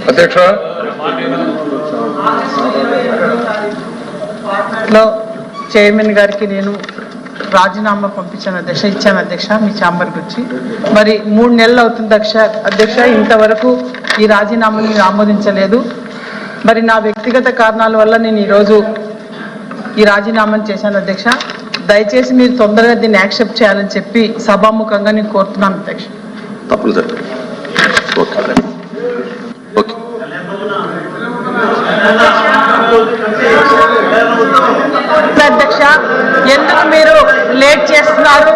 అధ్యక్ష, చైర్మన్ గారికి నేను రాజీనామా పంపించాను అధ్యక్ష, ఇచ్చాను అధ్యక్ష మీ ఛాంబర్కి వచ్చి. మరి 3 నెలలు అవుతుంది అధ్యక్ష, ఇంతవరకు ఈ రాజీనామాని ఆమోదించలేదు. మరి నా వ్యక్తిగత కారణాల వల్ల నేను ఈరోజు ఈ రాజీనామాని చేశాను అధ్యక్ష. దయచేసి మీరు తొందరగా దీన్ని యాక్సెప్ట్ చేయాలని చెప్పి సభాముఖంగా నేను కోరుతున్నాను అధ్యక్ష. తప్పనిసరి. అధ్యక్ష, ఎందుకు మీరు లేట్ చేస్తున్నారు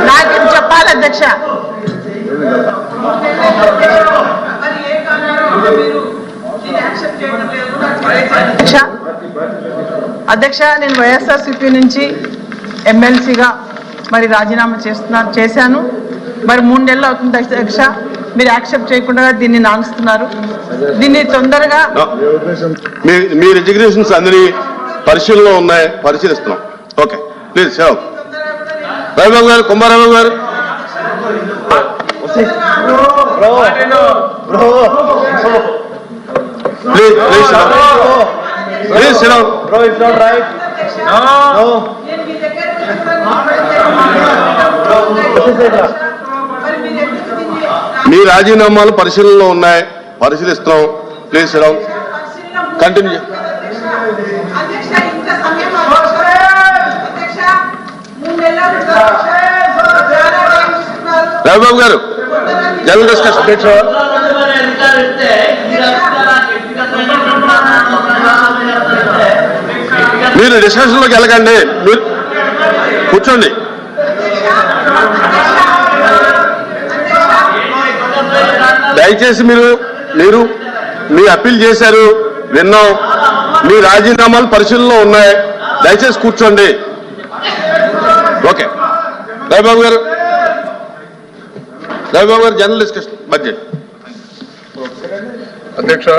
నాకు చెప్పాలి అధ్యక్ష. అధ్యక్ష, నేను వైఎస్ఆర్సీపీ నుంచి ఎమ్మెల్సీగా మరి రాజీనామా చేశాను. మరి 3 నెలలు అవుతుంది అధ్యక్ష, మీరు యాక్సెప్ట్ చేయకుండా దీన్ని నానుస్తున్నారు. దీన్ని తొందరగా మీ రిజిగ్నేషన్స్ అన్ని పరిశీలనలో ఉన్నాయి, పరిశీలిస్తున్నాం. Okay, please save. Ravibabu garu, Kumararao garu, please please please sit down. Bro, it's not right. No. మీ రాజీనామాలు పరిశీలనలో ఉన్నాయి, పరిశీలిస్తున్నాం. Please sit down. Continue. Ravibabu garu, general discussion. మీరు డిస్కషన్లోకి వెళ్ళకండి, మీరు కూర్చోండి. దయచేసి మీరు మీ అప్పీల్ చేశారు, విన్నాం. మీ రాజీనామాలు పరిశీలనలో ఉన్నాయి, దయచేసి కూర్చోండి. Okay, Ravibabu garu, general discussion budget. అధ్యక్ష,